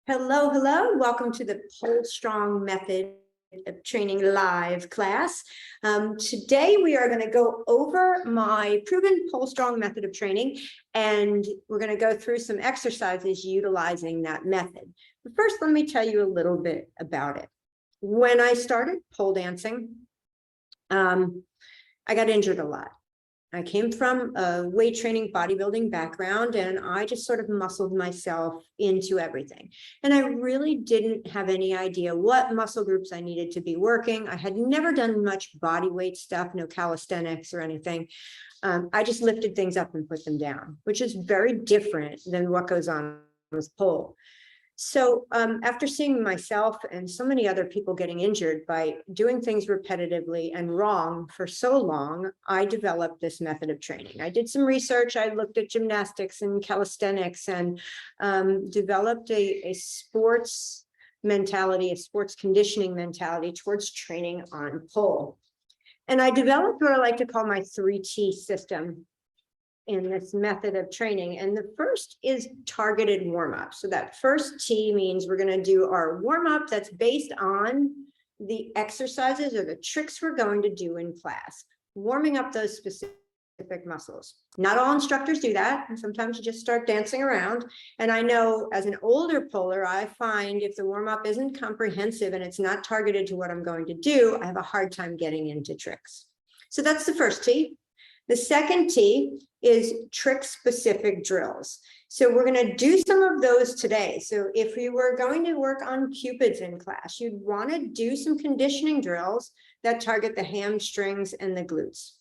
Hello, hello. Welcome to the PoleStrong Method of Training Live class. Today we are going to go over my proven PoleStrong method of training, and we're going to go through some exercises utilizing that method. But first, let me tell you a little bit about it. When I started pole dancing, I got injured a lot. I came from a weight training bodybuilding background, and I just sort of muscled myself into everything. And I really didn't have any idea what muscle groups I needed to be working. I had never done much body weight stuff, no calisthenics or anything. I just lifted things up and put them down, which is very different than what goes on with pole. So after seeing myself and so many other people getting injured by doing things repetitively and wrong for so long, I developed this method of training. I did some research. I looked at gymnastics and calisthenics and developed a sports mentality, a sports conditioning mentality towards training on pole. And I developed what I like to call my 3T system in this method of training. And the first is targeted warm-up. So that first T means we're going to do our warm-up that's based on the exercises or the tricks we're going to do in class, warming up those specific muscles. Not all instructors do that. And sometimes you just start dancing around. And I know as an older poler, I find if the warm-up isn't comprehensive and it's not targeted to what I'm going to do, I have a hard time getting into tricks. So that's the first T. The second T is trick-specific drills. So we're going to do some of those today. So if we were going to work on Cupids in class, you'd want to do some conditioning drills that target the hamstrings and the glutes.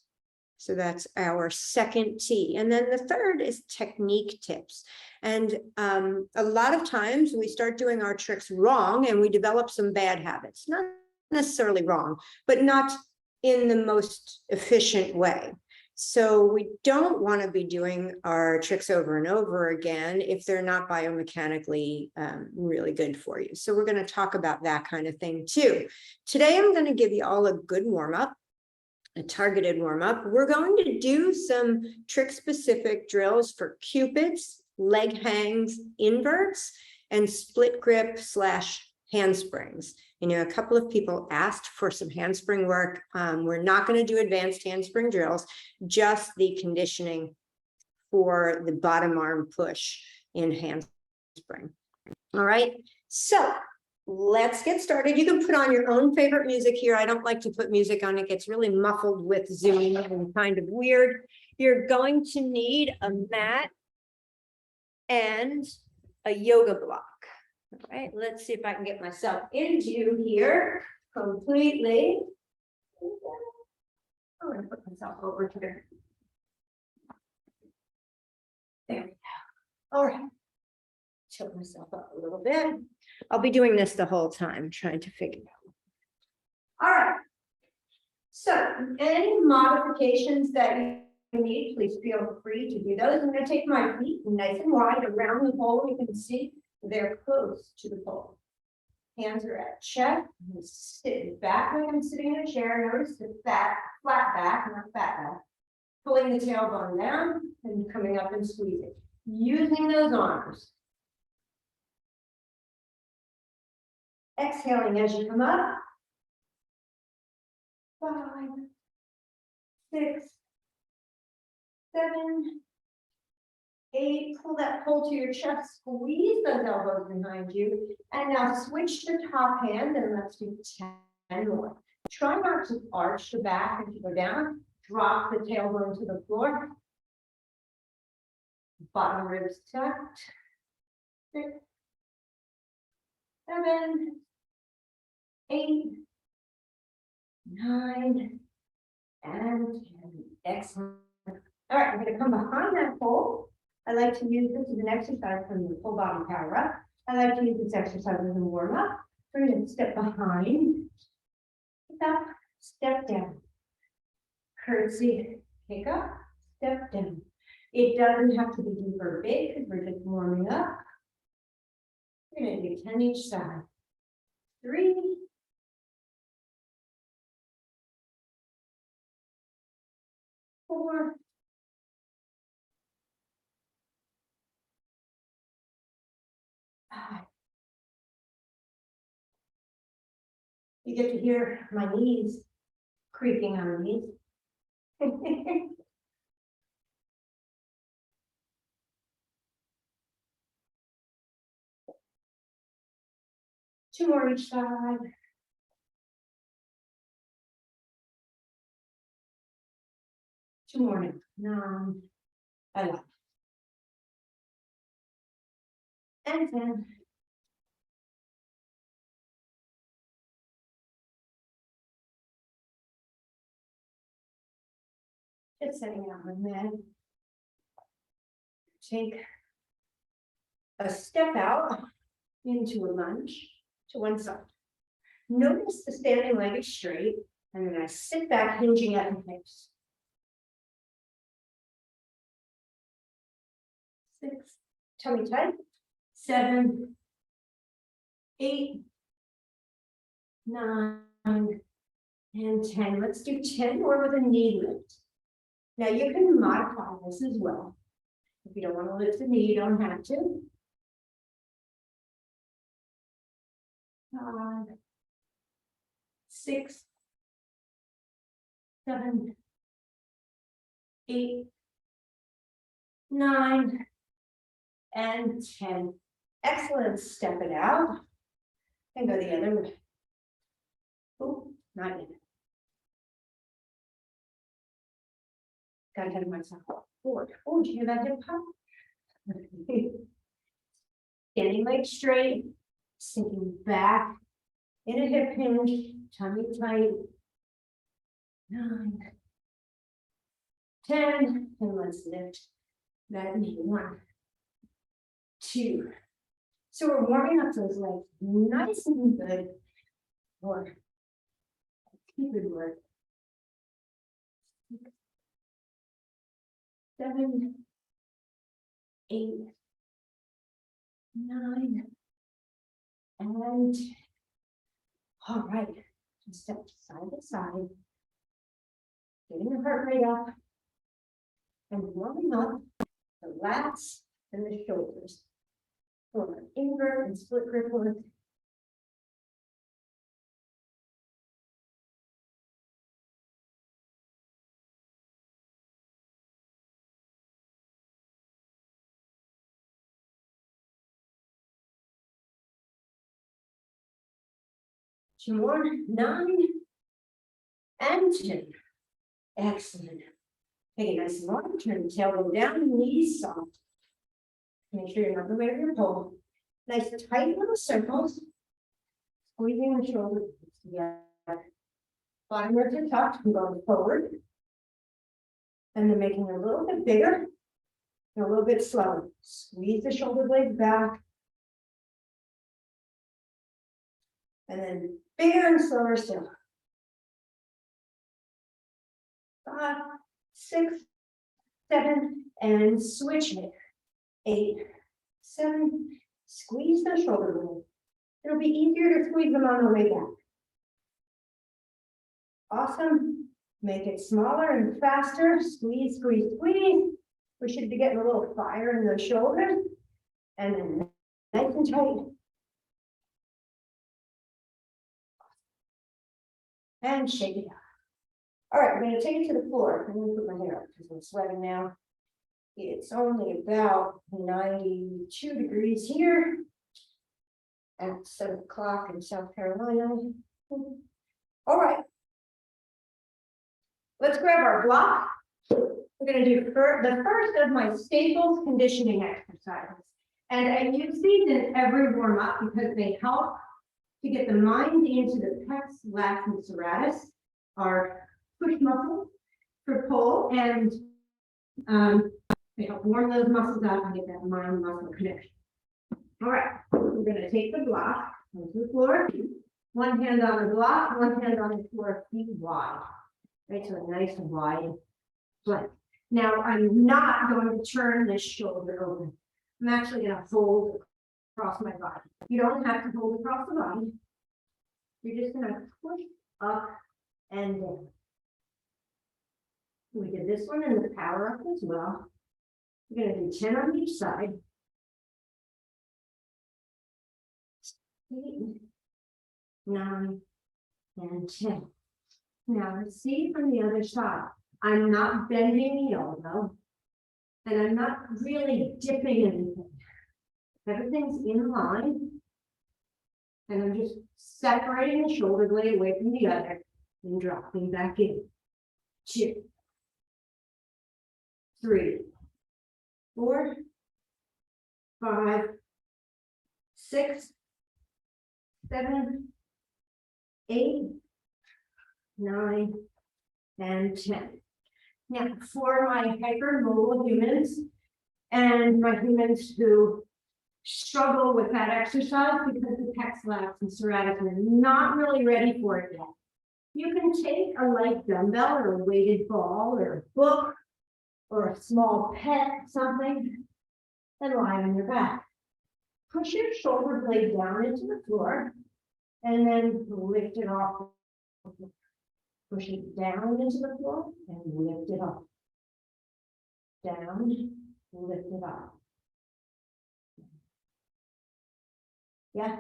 So that's our second T. And then the third is technique tips. And a lot of times we start doing our tricks wrong and we develop some bad habits. Not necessarily wrong, but not in the most efficient way. So we don't want to be doing our tricks over and over again if they're not biomechanically really good for you. So we're going to talk about that kind of thing too. Today, I'm going to give you all a good warm-up, a targeted warm-up. We're going to do some trick-specific drills for Cupids, leg hangs, inverts, and split grip / handsprings. You know, a couple of people asked for some handspring work. We're not going to do advanced handspring drills, just the conditioning for the bottom arm push in handspring. All right, so let's get started. You can put on your own favorite music here. I don't like to put music on. It gets really muffled with Zoom and kind of weird. You're going to need a mat and a yoga block. All right, let's see if I can get myself into here completely. I'm going to put myself over here. There we go. All right. Tilt myself up a little bit. I'll be doing this the whole time, trying to figure it out. All right. So any modifications that you need, please feel free to do those. I'm going to take my feet nice and wide around the pole. You can see they're close to the pole. Hands are at chest. I'm sitting back like I'm sitting in a chair. Notice the flat back, not fat back. Pulling the tailbone down and coming up and squeezing. Using those arms. Exhaling as you come up. 5, 6, 7, 8, pull that pole to your chest, squeeze those elbows behind you, and now switch the top hand and let's do 10 more. Try not to arch the back as you go down. Drop the tailbone to the floor. Bottom ribs tucked. 6, 7, 8, 9, and 10. Excellent. All right, we're going to come behind that pole. I like to use this as an exercise from the full body power up. I like to use this exercise as a warm up. We're going to step behind, pick up, step down, curtsy, pick up, step down. It doesn't have to be deep or big because we're just warming up. We're going to do 10 each side. 3, 4, 5, You get to hear my knees creaking underneath. 2 more each side. Two more now. 9, 11. And 10. Just setting out my mat. Take a step out into a lunge to one side. Notice the standing leg is straight, and then I sit back, hinging at the hips. 6, tummy tight. 7, 8, 9, and 10. Let's do 10 more with a knee lift. Now you can modify this as well. If you don't want to lift the knee, you don't have to. 5, 6, 7, 8, 9, and 10. Excellent. Step it out and go the other way. Oh, not yet. Got ahead of myself. Forward. Oh, do you hear that hip pop? Standing leg straight, sinking back in a hip hinge, tummy tight. 9, 10, and let's lift that knee. 1, 2. So we're warming up those legs nice and good for Cupid work. 6, 7, 8, 9, and all right. Just step side to side, getting the heart rate up, and warming up the lats and the shoulders. For an invert and split grip work. Two more. 9 and 10. Excellent. Take a nice long turn, tailbone down, knees soft. Make sure you're not the way of your pole. Nice tight little circles. Squeezing the shoulders together. Bottom ribs are tucked and going forward. And then making it a little bit bigger and a little bit slower. Squeeze the shoulder blades back. And then bigger and slower still. 5, 6, 7, and switch it. 8, 7, squeeze the shoulder blade. It'll be easier to squeeze them on the way back. Awesome. Make it smaller and faster. Squeeze, squeeze, squeeze. We should be getting a little fire in the shoulders. And then nice and tight. And shake it out. All right, we're going to take it to the floor. I'm going to put my hair up because I'm sweating now. It's only about 92 degrees here at 7 o'clock in South Carolina. All right. Let's grab our block. We're going to do the first of my staples conditioning exercises. And I use these in every warm up because they help to get the mind into the pecs, lats, and serratus, our push muscles for pole, and they help warm those muscles up and get that mind muscle connection. All right, we're going to take the block onto the floor, one hand on the block, one hand on the floor, feet wide. Right, so a nice and wide blank. Now I'm not going to turn this shoulder over. I'm actually going to hold across my body. You don't have to hold across the body. You're just going to push up and down. We did this one in the power up as well. We're going to do 10 on each side. 8, 9, and 10. Now let's see from the other side. I'm not bending the elbow, and I'm not really dipping anything. Everything's in line, and I'm just separating the shoulder blade away from the other and dropping back in. 2, 3, 4, 5, 6, 7, 8, 9, and 10. Now, for my hypermobile humans and my humans who struggle with that exercise because the pecs, lats, and serratus are not really ready for it yet, you can take a light dumbbell or a weighted ball or a book or a small pet, something, and lie on your back. Push your shoulder blade down into the floor and then lift it off. Push it down into the floor and lift it up. Down, lift it up. Yeah,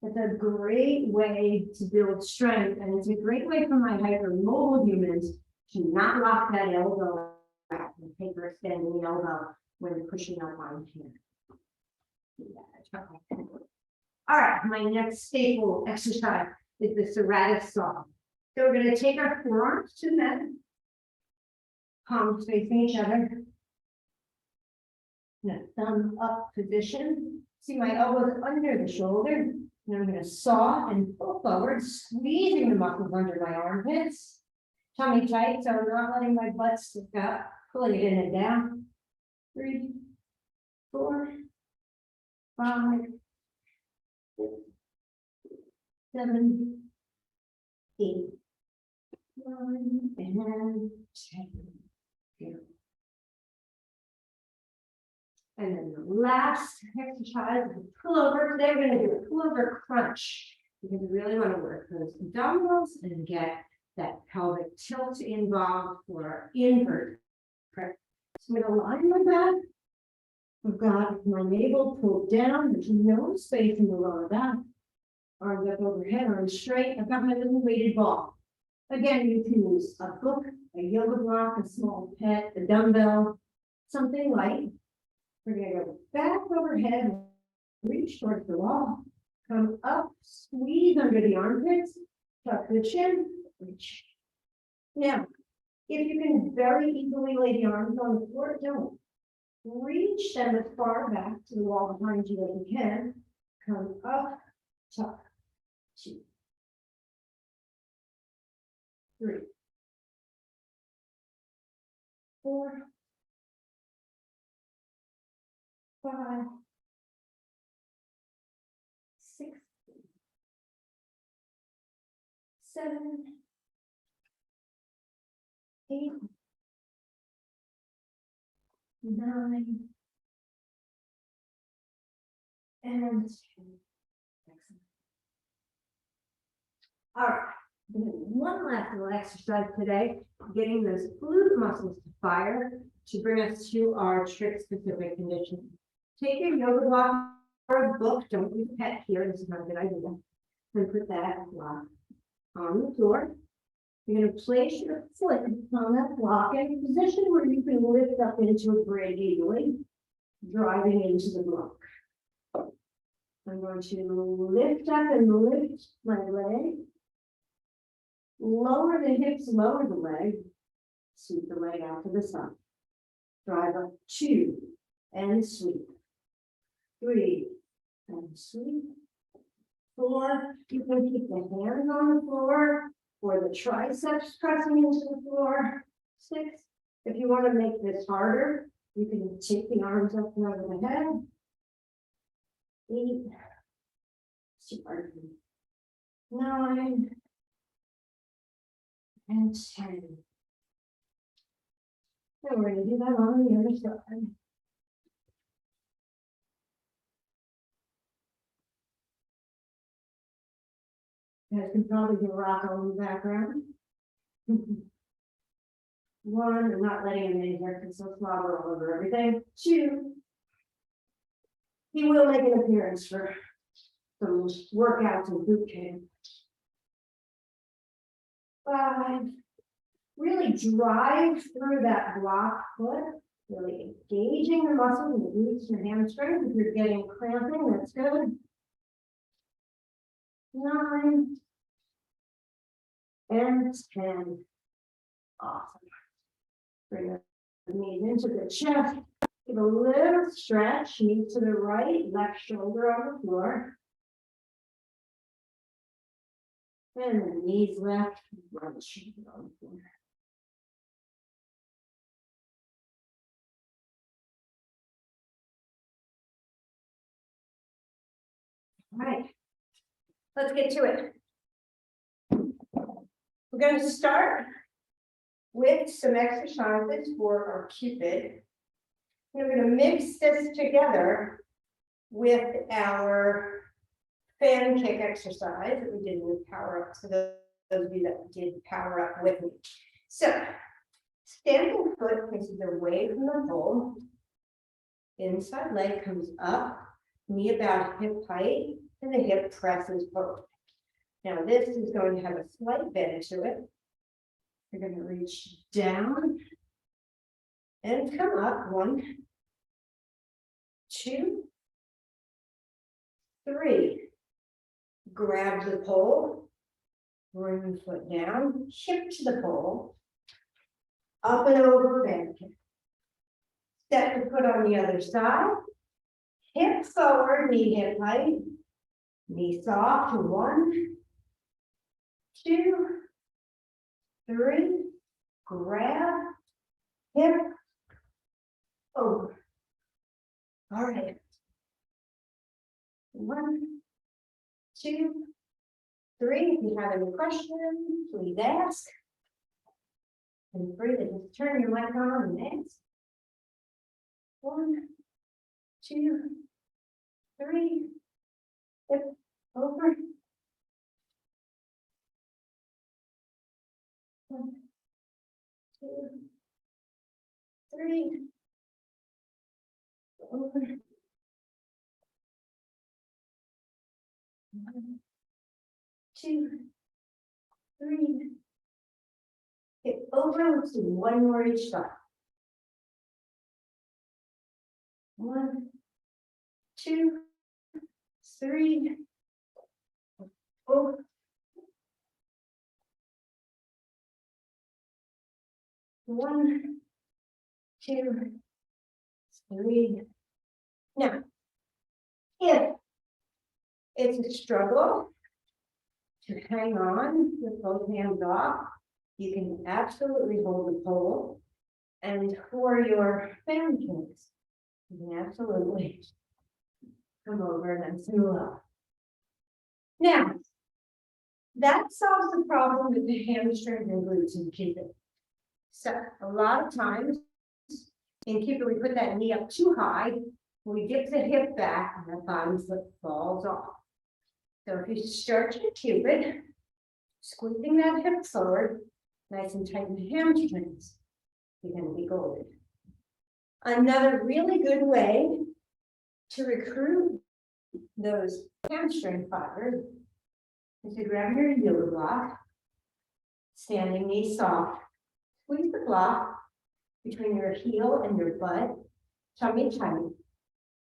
it's a great way to build strength, and it's a great way for my hypermobile humans to not lock that elbow back and hyperextend the elbow when pushing up on here. Okay. All right, my next staple exercise is the serratus saw. So we're going to take our forearms to the mat, palms facing each other. In a thumb up position. See my elbows under the shoulder. And I'm going to saw and pull forward, squeezing the muscles under my armpits. Tummy tight, so I'm not letting my butt stick up. Pulling it in and down. 3, 4, 5, 6, 7, 8, 9, and 10. Here. And then the last exercise is a pullover. Today we're going to do a pullover crunch because we really want to work those abdominals and get that pelvic tilt involved for our invert. So I'm going to lie on my back. I've got my navel pulled down. There's no space in the lower back. Arms up overhead, arms straight. I've got my little weighted ball. Again, you can use a book, a yoga block, a small pet, a dumbbell, something light. We're going to go back overhead, reach towards the wall, come up, squeeze under the armpits, tuck the chin, reach. Now, if you can very easily lay the arms on the floor, don't. Reach them as far back to the wall behind you as you can. Come up, tuck, 2, 3, 4, 5, 6, 7, 8, 9, and 10. Excellent. All right, one last little exercise today, getting those glute muscles to fire to bring us to our trick-specific condition. Take your yoga block or a book. Don't use a pet here. This is not a good idea. And put that block on the floor. You're going to place your foot on that block in a position where you can lift up into a bridge easily, driving into the block. I'm going to lift up and lift my leg. Lower the hips, lower the leg. Sweep the leg out to the side. Drive up 2 and sweep. 3 and sweep. 4. You can keep the hands on the floor or the triceps pressing into the floor. 6. If you want to make this harder, you can take the arms up and over the head. 8. 9 and 10. And we're going to do that on the other side. You guys can probably do a rock on the background. 1, I'm not letting him in here because he'll slobber all over everything. 2, he will make an appearance for some workouts and boot camp. 5. Really drive through that block foot, really engaging the muscles in the glutes and hamstrings. If you're getting cramping, that's good. 9 and 10. Awesome. Bring the knees into the chest. Give a little stretch, knee to the right, left shoulder on the floor. And the knees left, right shoulder on the floor. All right, let's get to it. We're going to start with some exercises for our Cupid. We're going to mix this together with our fan kick exercise that we did with power up. So those of you that did power up with me. So standing foot faces away from the pole. Inside leg comes up, knee about hip height, and the hip presses forward. Now this is going to have a slight bend to it. You're going to reach down and come up. 1, 2, 3. Grab the pole, bring the foot down, hip to the pole, up and over, bend. Step the foot on the other side, hip forward, knee hip height, knee soft. 1, 2, 3. Grab, hip, over. All right. 1, 2, 3. If you have any questions, please ask. And free to just turn your mic on and ask. 1, 2, 3. Hip over. 1, 2, 3. Over. 1, 2, 3. Hip over. Let's do one more each side. 1, 2, 3. Over. 1, 2, 3. Now, if it's a struggle to hang on with both hands off, you can absolutely hold the pole. And for your fan kicks, you can absolutely come over and then low. Now, that solves the problem with the hamstrings and glutes in Cupid. So a lot of times in Cupid, we put that knee up too high. We get the hip back and the bottom foot falls off. So if you start your Cupid, squeezing that hip forward, nice and tight in the hamstrings, you're going to be golden. Another really good way to recruit those hamstring fibers is to grab your yoga block, standing knee soft, squeeze the block between your heel and your butt, tummy tight,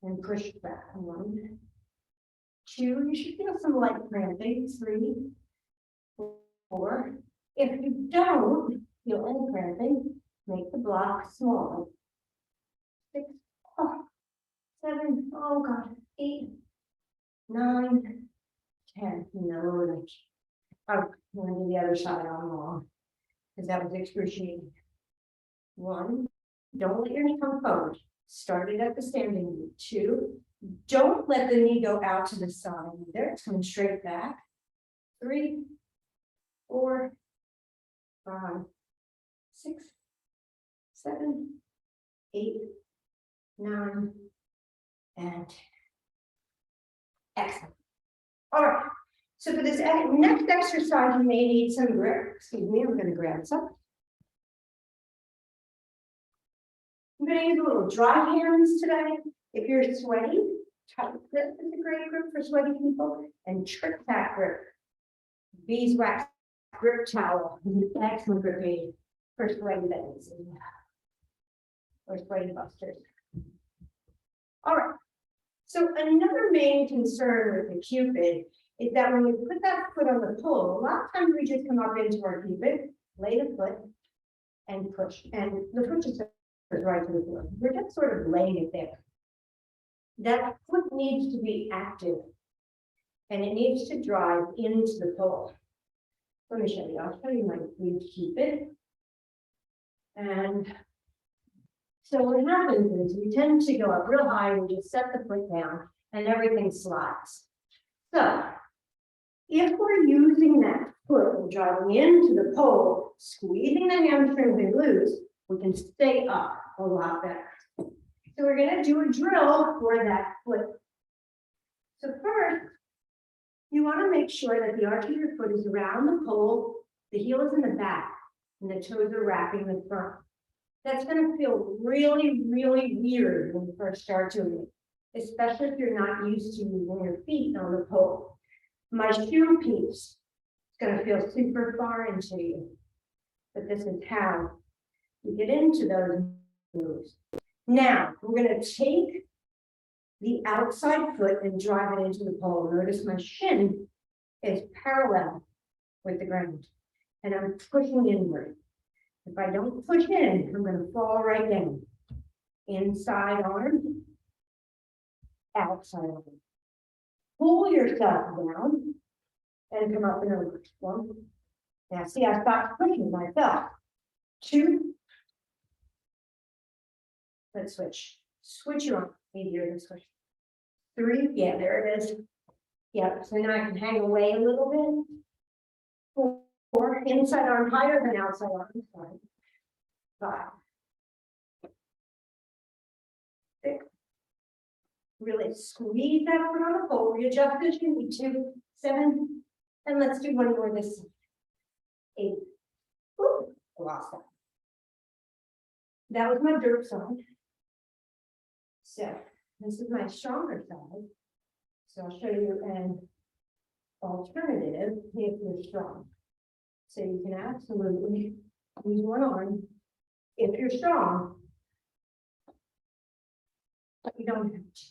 and push back. 1, 2, you should feel some light cramping. 3, 4. If you don't feel any cramping, make the block smaller. 6, 7, oh God, 8, 9, 10. No, I'm going to do the other side on long because that was excruciating. 1, don't let your knee come forward. Start it at the standing knee. 2, don't let the knee go out to the side either. It's coming straight back. 3, 4, 5, 6, 7, 8, 9, and 10. Excellent. All right. So for this next exercise, you may need some grip. Excuse me, I'm going to grab some. I'm going to use a little dry hands today. If you're sweaty, tight grip is a great grip for sweaty people, and trick tack grip. Beeswax grip towel, excellent grip aid for sweaty bellies or sweaty busters. All right. So another main concern with the Cupid is that when we put that foot on the pole, a lot of times we just come up into our Cupid, lay the foot, and push, and the foot just goes right to the floor. We're just sort of laying it there. That foot needs to be active, and it needs to drive into the pole. Let me show you. I'll show you my Cupid. And so what happens is we tend to go up real high, we just set the foot down, and everything slides. So if we're using that foot and driving into the pole, squeezing the hamstrings and glutes, we can stay up a lot better. So we're going to do a drill for that foot. So first, you want to make sure that the arch of your foot is around the pole, the heel is in the back, and the toes are wrapping the front. That's going to feel really, really weird when you first start doing it, especially if you're not used to using your feet on the pole. My shoe piece is going to feel super foreign to you, but this is how you get into those moves. Now, we're going to take the outside foot and drive it into the pole. Notice my shin is parallel with the ground, and I'm pushing inward. If I don't push in, I'm going to fall right down. Inside arm, outside arm. Pull yourself down and come up and over. One. Now, see, I stopped pushing myself. Two. Let's switch. Switch your arm. Easier than switch. Three. Yeah, there it is. Yep. So now I can hang away a little bit. Four. Inside arm higher than outside arm. Sorry. 5. 6. Really squeeze that foot on the pole. Readjust as you need to. 7. And let's do one more this side. 8. Ooh, I lost that. That was my dirt side. So this is my stronger side. So I'll show you an alternative if you're strong. So you can absolutely use one arm if you're strong, but you don't have to.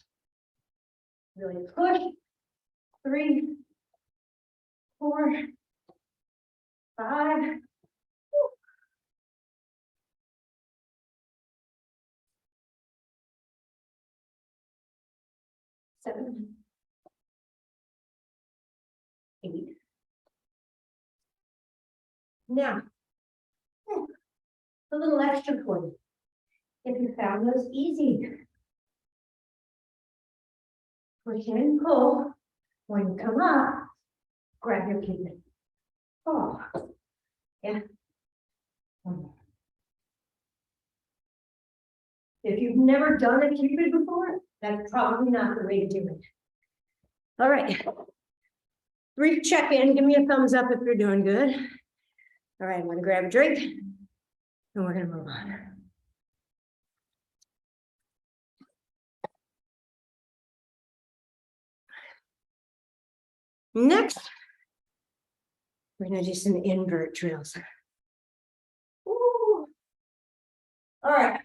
Really push. 3, 4, 5. 7, 8. Now, a little extra for you. If you found those easy, push in, pull. When you come up, grab your Cupid. Oh, yeah. One more. If you've never done a Cupid before, that's probably not the way to do it. All right. Brief check-in. Give me a thumbs up if you're doing good. All right, I'm going to grab a drink and we're going to move on. Next, we're going to do some invert drills. Ooh. All right.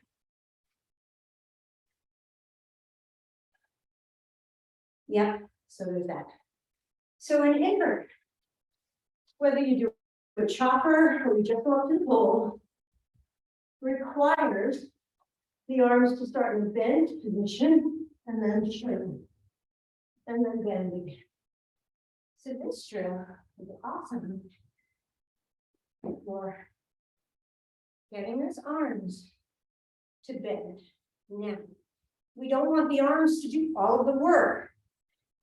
Yeah, so there's that. So an invert, whether you do a chopper or you just go up to the pole, requires the arms to start in bent position and then straighten and then bending. So this drill is awesome for getting those arms to bend. Now, we don't want the arms to do all of the work.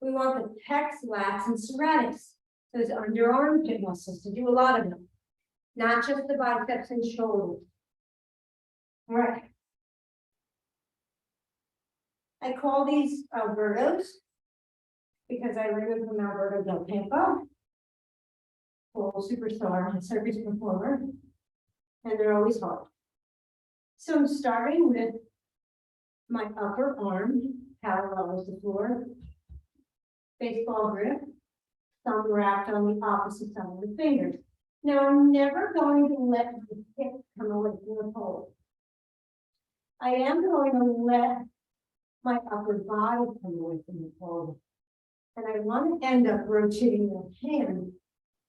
We want the pecs, lats, and serratus, those under armpit muscles, to do a lot of them, not just the biceps and shoulders. All right. I call these Albertos because I learned them from Alberto Del Campo, full superstar and circus performer, and they're always hard. So I'm starting with my upper arm parallel with the floor, baseball grip, thumb wrapped on the opposite side of the fingers. Now, I'm never going to let the hip come away from the pole. I am going to let my upper body come away from the pole. And I want to end up rotating the hand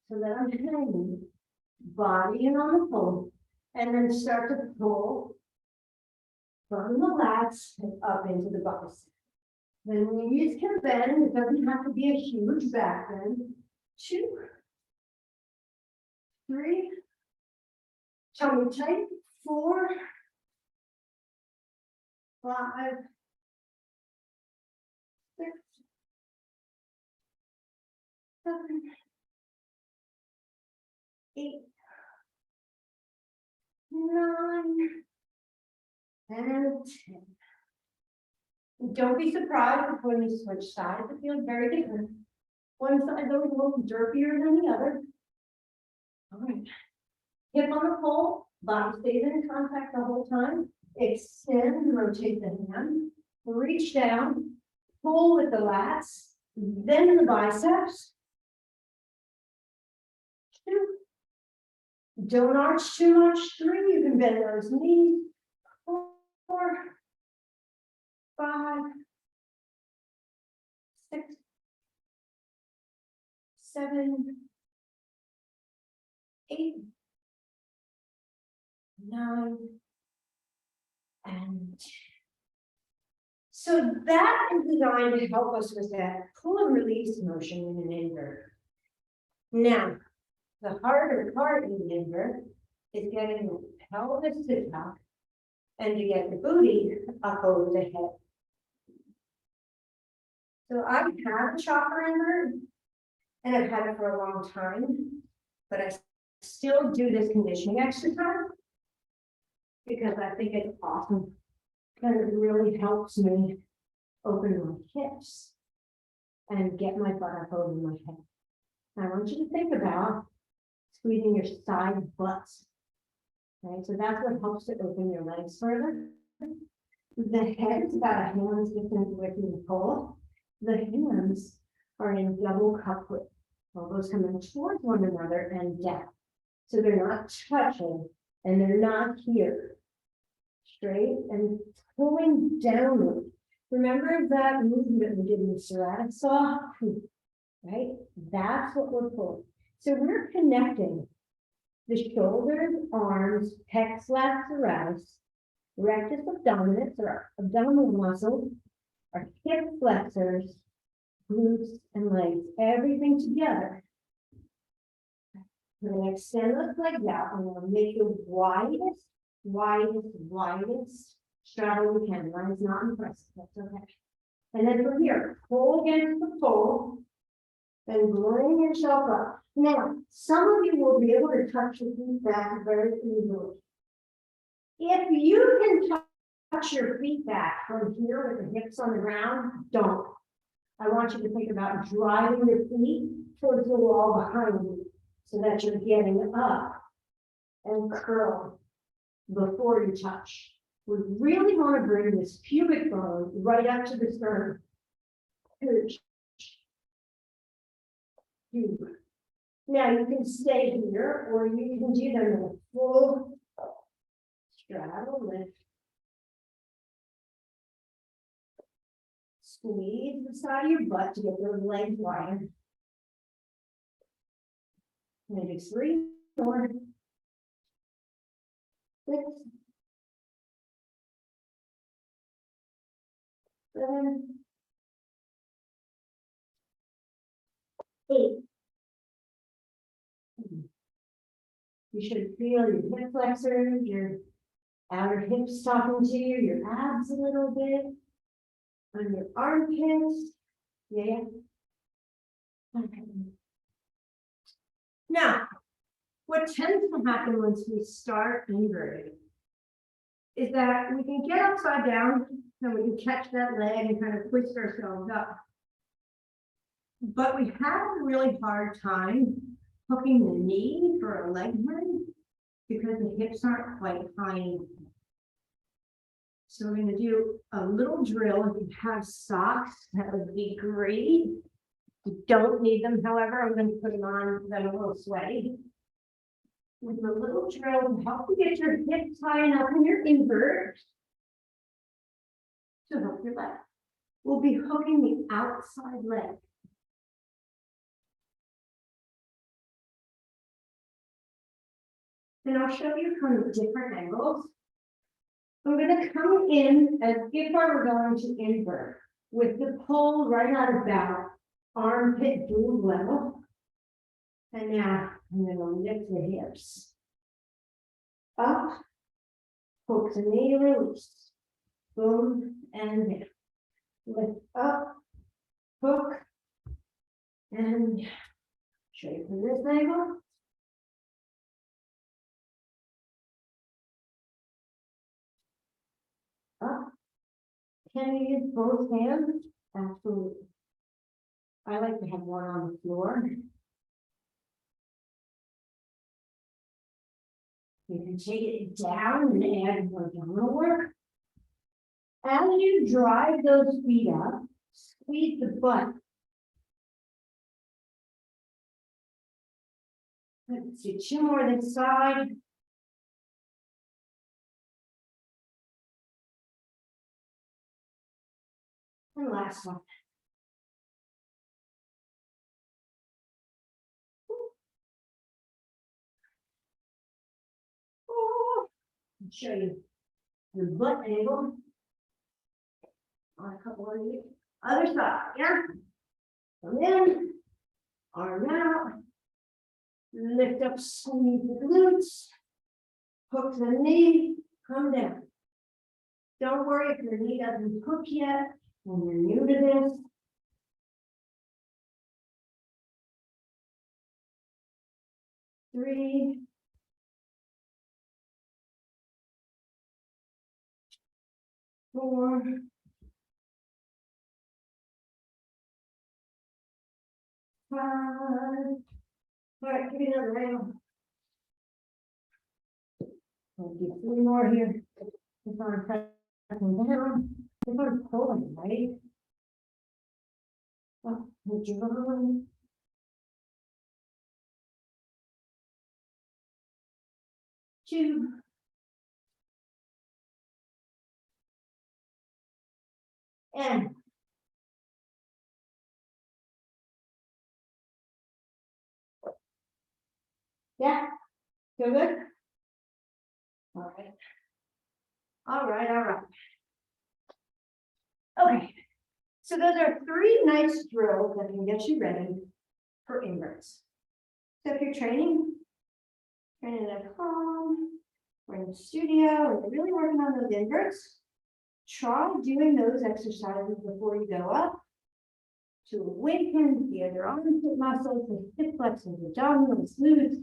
so that I'm hanging body in on the pole, and then start to pull from the lats and up into the bicep. Then knees can bend. It doesn't have to be a huge back bend. 2, 3, tummy tight, 4, 5, 6, 7, 8, 9, and 10. Don't be surprised if when you switch sides, it feels very different. One side goes a little derpier than the other. All right. Hip on the pole, body stays in contact the whole time. Extend, rotate the hand, reach down, pull with the lats, then the biceps. 2. Don't arch too much. 3, you can bend those knees. 4, 5, 6, 7, 8, 9, and 10. So that is designed to help us with that pull and release motion in an invert. Now, the harder part in the invert is getting the pelvis to tuck and to get the booty up over the head. So I've had a chopper invert, and I've had it for a long time, but I still do this conditioning exercise because I think it's awesome. Because it really helps me open my hips and get my butt up over my head. I want you to think about squeezing your side butts. Right, so that's what helps to open your legs further. The head is about a hand's distance away from the pole. The hands are in double cup width. Elbows come in towards one another and down. So they're not touching and they're not here. Straight and pulling downward. Remember that movement we did in the serratus saw? Right? That's what we're pulling. So we're connecting the shoulders, arms, pecs, lats, serratus, rectus abdominis, or abdominal muscle, our hip flexors, glutes, and legs, everything together. We're going to extend those legs out, and we'll make the widest straddle we can. Mine's not impressive, that's okay. And then from here, pull against the pole, and bring yourself up. Now, some of you will be able to touch your feet back very easily. If you can touch your feet back from here with the hips on the ground, don't. I want you to think about driving your feet towards the wall behind you so that you're getting up and curl before you touch. We really want to bring this pubic bone right up to the sternum. Now you can stay here, or you can do them in a full straddle lift. Squeeze the side of your butt to get those legs wider. Maybe 3 more. 6, 7, 8. You should feel your hip flexors, your outer hips talking to you, your abs a little bit, on your armpits. Yeah. Okay. Now, what tends to happen once we start inverting is that we can get upside down and we can catch that leg and kind of twist ourselves up. But we have a really hard time hooking the knee for a leg bend because the hips aren't quite high enough. So we're going to do a little drill. If you have socks, that would be great. You don't need them, however. I'm going to put them on because I'm a little sweaty. with a little drill to help you get your hips high enough in your invert to hook your leg. We'll be hooking the outside leg. Then I'll show you from different angles. I'm going to come in as if I were going to invert with the pole right at about armpit boob level. And now I'm going to lift the hips up, hook the knee, release, boom, and down. Lift up, hook, and show you from this angle. Up. Can you use both hands? Absolutely. I like to have one on the floor. You can take it down and add more abdominal work. As you drive those feet up, squeeze the butt. Let's do two more this side. And last one. I'll show you the butt angle on a couple of the other side. Yeah. Come in, arm out, lift up, squeeze the glutes, hook the knee, come down. Don't worry if your knee doesn't hook yet when you're new to this. Three. Four. Five. All right, give me another round. I'll do three more here. If I'm pressing down, if I'm pulling, right? Oh, drawing. Two. And yeah, feel good? All right. All right, all right. Okay, so those are three nice drills that can get you ready for inverts. So if you're training at home or in the studio, and you're really working on those inverts, try doing those exercises before you go up to awaken the other armpit muscles, the hip flexors, abdominals, glutes,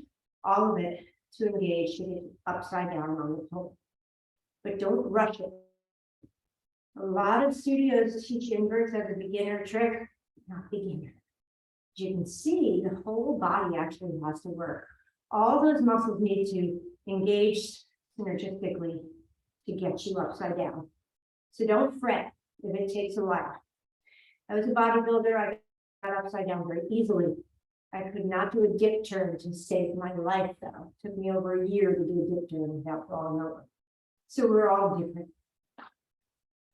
all of it to engage it upside down on the pole. But don't rush it. A lot of studios teach inverts as a beginner trick, not beginner. As you can see, the whole body actually has to work. All those muscles need to engage synergistically to get you upside down. So don't fret if it takes a while. I was a bodybuilder, I got upside down very easily. I could not do a dip turn to save my life though. It took me over a year to do a dip turn without falling over. So we're all different.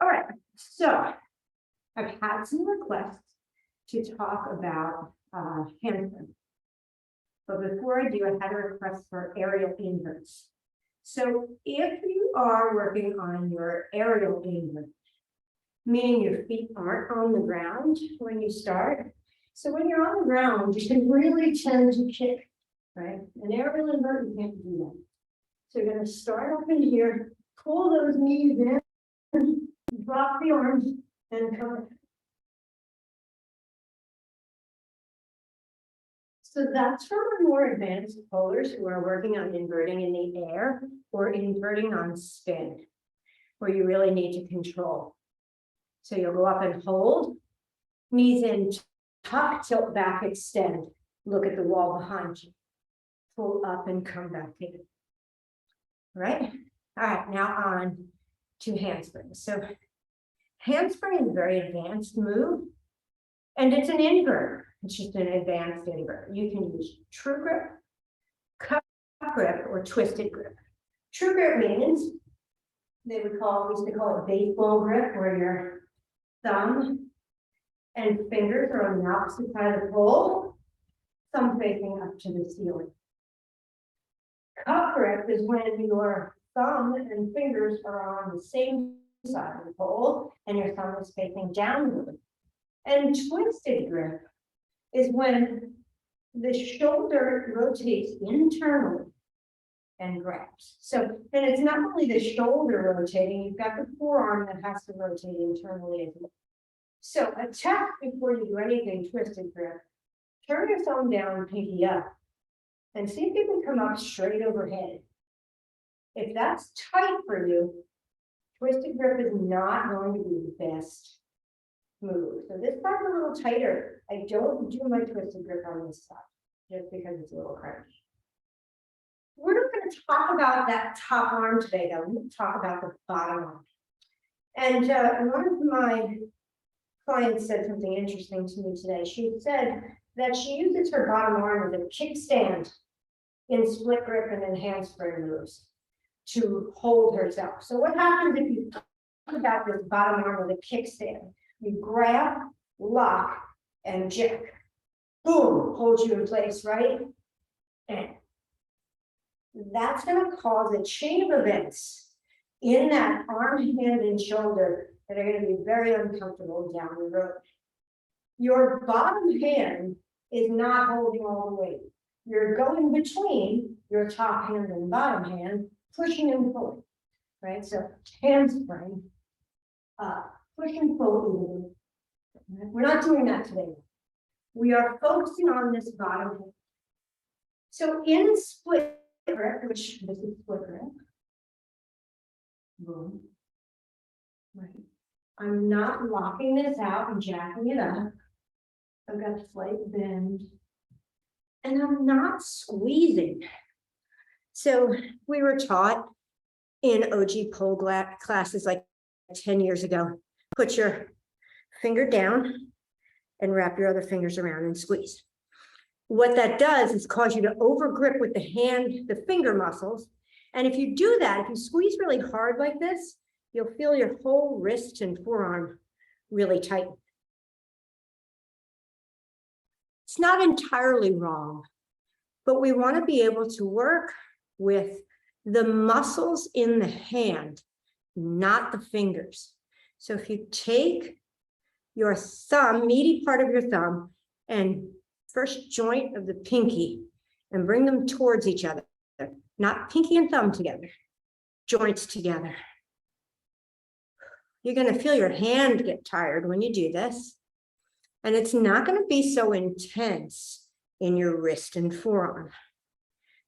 All right, so I've had some requests to talk about handspring. But before I do, I had a request for aerial inverts. So if you are working on your aerial invert, meaning your feet aren't on the ground when you start. So when you're on the ground, you can really tend to kick, right? An aerial invert, you can't do that. So you're going to start up in here, pull those knees in, drop the arms, and come up. So that's for our more advanced polars who are working on inverting in the air or inverting on spin, where you really need to control. So you'll go up and hold, knees in, tuck, tilt back, extend. Look at the wall behind you. Pull up and come back in. Right? All right, now on to handspring. So handspring is a very advanced move, and it's an invert. It's just an advanced invert. You can use true grip, cup grip or twisted grip. True grip means we used to call it baseball grip, where your thumb and fingers are on the opposite side of the pole, thumb facing up to the ceiling. Cup grip is when your thumb and fingers are on the same side of the pole and your thumb is facing downward. And twisted grip is when the shoulder rotates internally and grabs. So then it's not only the shoulder rotating, you've got the forearm that has to rotate internally as well. So a tap before you do anything, twisted grip, turn your thumb down and pinky up, and see if you can come up straight overhead. If that's tight for you, twisted grip is not going to be the best move. So this part's a little tighter. I don't do my twisted grip on this side, just because it's a little crunchy. We're not going to talk about that top arm today, though. We're going to talk about the bottom arm. And one of my clients said something interesting to me today. She said that she uses her bottom arm as a kickstand in split grip and in handspring moves to hold herself. So what happens if you think about this bottom arm with a kickstand? You grab, lock, and jack. Boom, holds you in place, right? And that's going to cause a chain of events in that arm, hand, and shoulder that are going to be very uncomfortable down the road. Your bottom hand is not holding all the weight. You're going between your top hand and bottom hand, pushing and pulling, right? So handspring, push and pull. We're not doing that today. We are focusing on this bottom hand. So in split grip, which this is split grip, boom, right? I'm not locking this out and jacking it up. I've got a slight bend, and I'm not squeezing. So we were taught in OG pole classes like 10 years ago, put your finger down and wrap your other fingers around and squeeze. What that does is cause you to over grip with the hand, the finger muscles. And if you do that, if you squeeze really hard like this, you'll feel your whole wrist and forearm really tight. It's not entirely wrong, but we want to be able to work with the muscles in the hand, not the fingers. So if you take your thumb, meaty part of your thumb, and first joint of the pinky, and bring them towards each other, not pinky and thumb together, joints together. You're going to feel your hand get tired when you do this, and it's not going to be so intense in your wrist and forearm.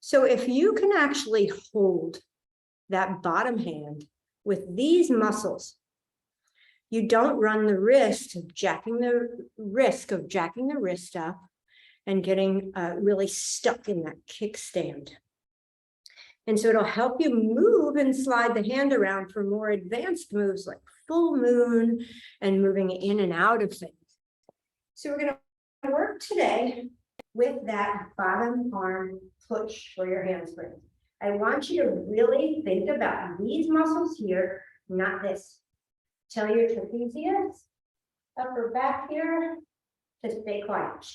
So if you can actually hold that bottom hand with these muscles, you don't run the risk of jacking the wrist up and getting really stuck in that kickstand. And so it'll help you move and slide the hand around for more advanced moves like full moon and moving in and out of things. So we're going to work today with that bottom arm push for your handspring. I want you to really think about these muscles here, not this. Tell your trapezius, upper back here, to stay quiet.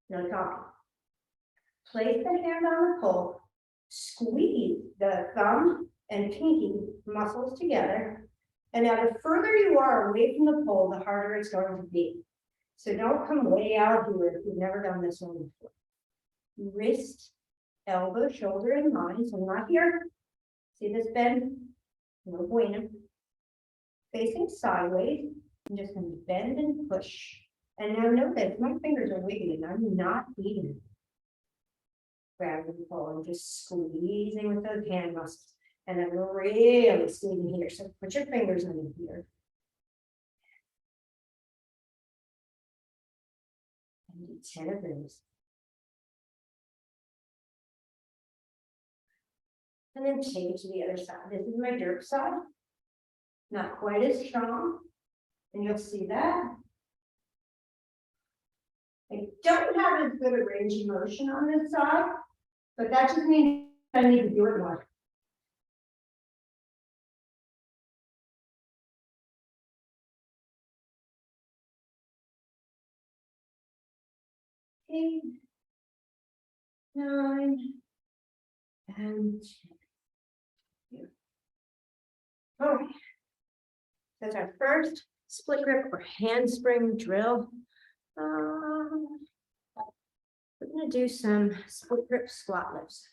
No talking. Place the hand on the pole, squeeze the thumb and pinky muscles together. And now the further you are away from the pole, the harder it's going to be. So don't come way out here if you've never done this one before. Wrist, elbow, shoulder in line. So not here. See this bend? No bueno. Facing sideways. I'm just going to bend and push. And now notice my fingers are wiggling. I'm not beating. Grabbing the pole and just squeezing with those hand muscles. And then really squeezing here. So put your fingers in here. And do 10 of those. And then take it to the other side. This is my dirt side. Not quite as strong. And you'll see that. I don't have as good a range of motion on this side, but that just means I need to do it more. Eight, 9, and 10. All right. That's our first split grip or handspring drill. We're going to do some split grip squat lifts.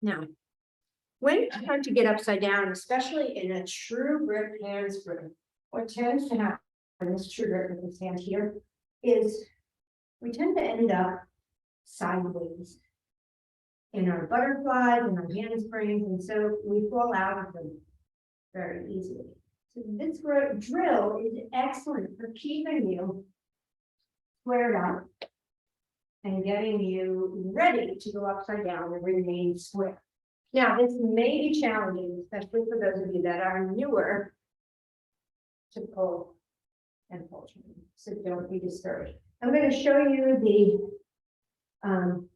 Now, when it's time to get upside down, especially in a true grip handspring, what tends to happen in this true grip with this hand here is we tend to end up sideways in our butterflies and our handsprings, and so we fall out of them very easily. So this drill is excellent for keeping you squared up and getting you ready to go upside down and remain square. Now, this may be challenging, especially for those of you that are newer to pull and pull training, so don't be discouraged. I'm going to show you the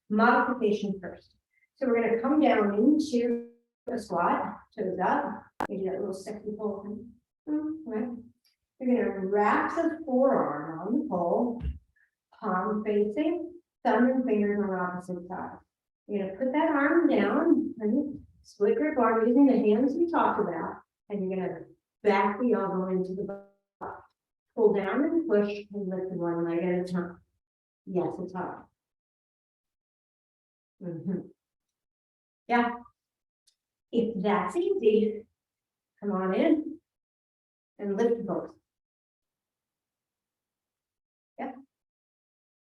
modification first. So we're going to come down into a squat, toes up, we do that little sexy pull thing. Right. You're going to wrap the forearm on the pole, palm facing, thumb and fingers on opposite sides. You're going to put that arm down, and split grip arm using the hands we talked about, and you're going to back the elbow into the butt. Pull down and push and lift one leg at a time. Yes, it's hard. Yeah. If that's easy, come on in and lift both. Yeah.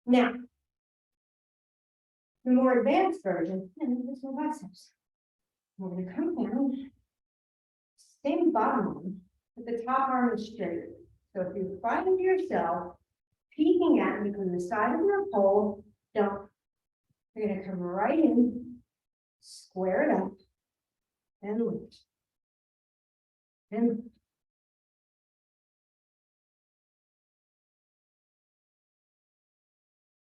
Now, the more advanced version, and this is biceps. We're going to come down, same bottom arm, but the top arm is straight. So if you find yourself peeking at me from the side of your pole, don't. You're going to come right in, square it up, and lift. And lift.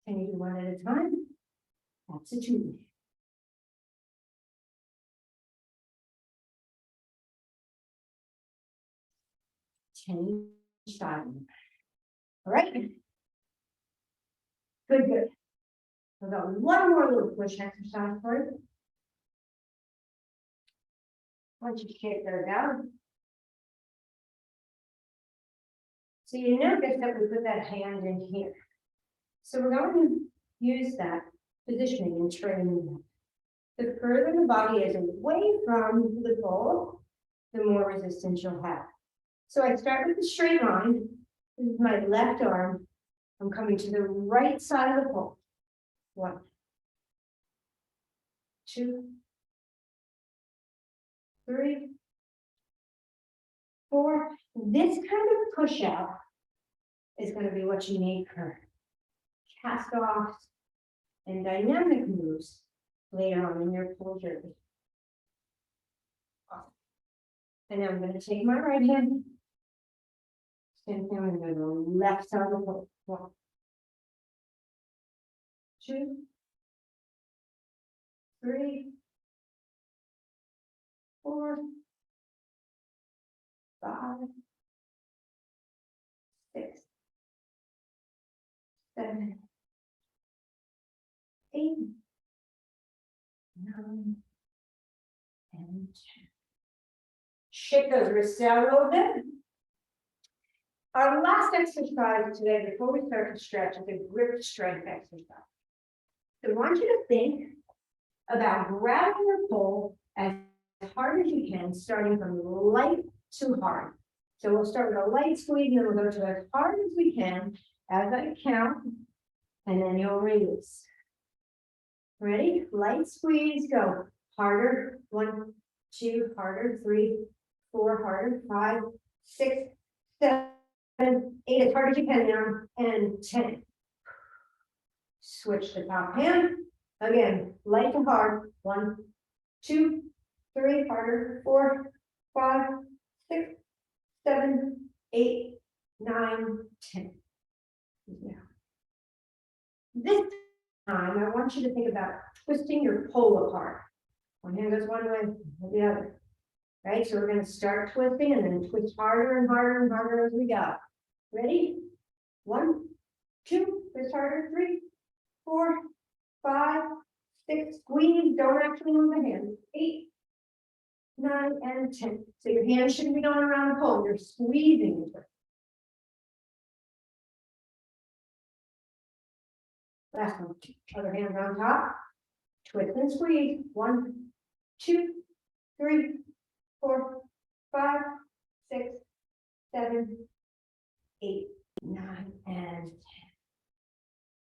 Can you do one at a time? That's a 2. Change side. All right. Good, good. I've got one more little push exercise for you. Once you shake those out. So you notice that we put that hand in here. So we're going to use that positioning and training. The further the body is away from the pole, the more resistance you'll have. So I start with the straight line. This is my left arm. I'm coming to the right side of the pole. 1, 2, 3, 4. This kind of push out is going to be what you need for cast offs and dynamic moves later on in your pull journey. Awesome. And now I'm going to take my right hand. Same thing, I'm going to go to the left side of the pole. 1, 2, 3, 4, 5, 6, 7, 8, 9, and 10. Shake those wrists out a little bit. Our last exercise today, before we start to stretch, is a grip strength exercise. So I want you to think about grabbing your pole as hard as you can, starting from light to hard. So we'll start with a light squeeze, and then we'll go to as hard as we can as I count, and then you'll release. Ready? Light squeeze, go. Harder. 1, 2, harder. 3, 4, harder. 5, 6, 7, 8, as hard as you can now, and 10. Switch the top hand. Again, light to hard. 1, 2, 3, harder. 4, 5, 6, 7, 8, 9, 10. Yeah. This I want you to think about twisting your pole apart. One hand goes one way, the other. Right, so we're going to start twisting and then twist harder and harder and harder as we go. Ready? 1, 2, twist harder, 3, 4, 5, 6, squeeze, don't actually move the hand. 8, 9, and 10. So your hand shouldn't be going around the pole, you're squeezing into it. Last one, other hand on top, twist and squeeze. 1, 2, 3, 4, 5, 6, 7, 8, 9, and 10.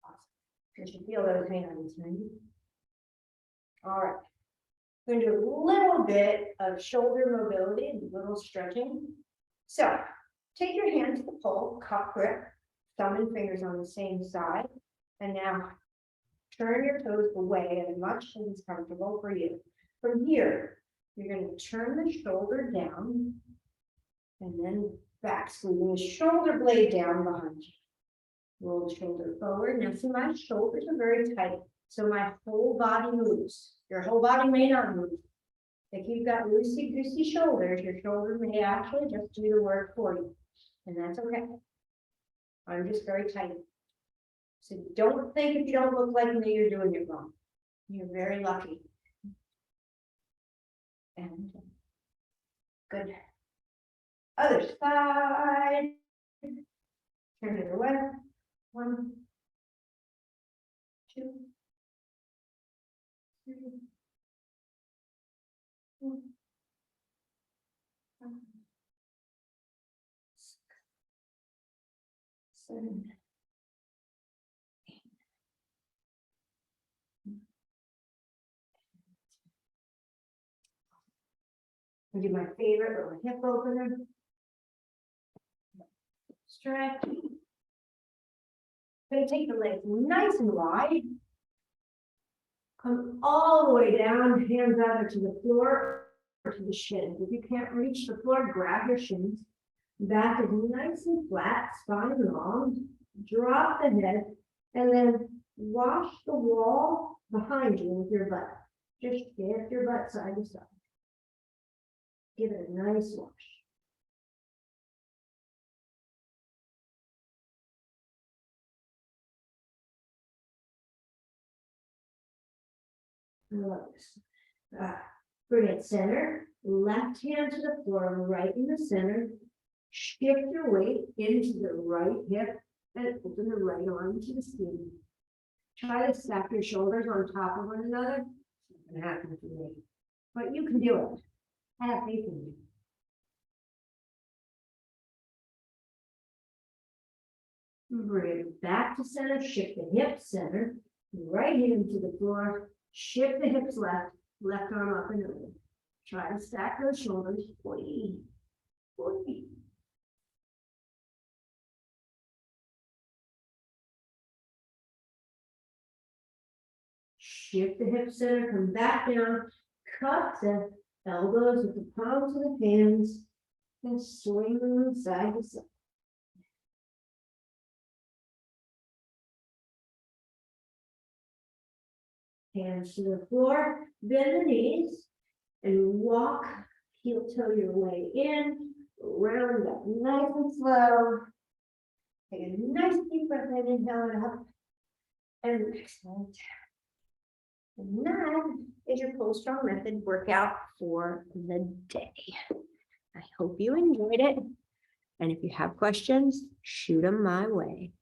Awesome. You should feel those hands, right? All right. We're going to do a little bit of shoulder mobility, a little stretching. So take your hand to the pole, cup grip, thumb and fingers on the same side. And now turn your toes away as much as is comfortable for you. From here, you're going to turn the shoulder down and then back, squeezing the shoulder blade down behind you. Roll the shoulder forward. Now, see, my shoulders are very tight, so my whole body moves. Your whole body may not move. If you've got loosey-goosey shoulders, your shoulder may actually just do the work for you, and that's okay. I'm just very tight. So don't think if you don't look like me, you're doing it wrong. You're very lucky. And good. Other side. Turn it away. 1, 2, 3, 4, 5, 6, 7, 8. I do my favorite little hip opener. Stretch. Going to take the legs nice and wide. Come all the way down, hands either to the floor or to the shins. If you can't reach the floor, grab your shins. Back is nice and flat, spine long. Drop the head and then wash the wall behind you with your butt. Just shift your butt side to side. Give it a nice wash. I love this. Bring it center, left hand to the floor, right in the center. Shift your weight into the right hip and open the right arm to the skin. Try to stack your shoulders on top of one another. It's not going to happen for me, but you can do it. I have faith in you. Bring it back to center, shift the hips center, right hand to the floor, shift the hips left, left arm up and over. Try to stack those shoulders. 40, 40. Shift the hip center, come back down, cut the elbows with the palms of the hands, and swing them side to side. Hands to the floor, bend the knees, and walk, heel toe your way in, round up nice and slow. Take a nice deep breath in, inhale it up, and exhale. And that is your PoleStrong Method workout for the day. I hope you enjoyed it. And if you have questions, shoot them my way.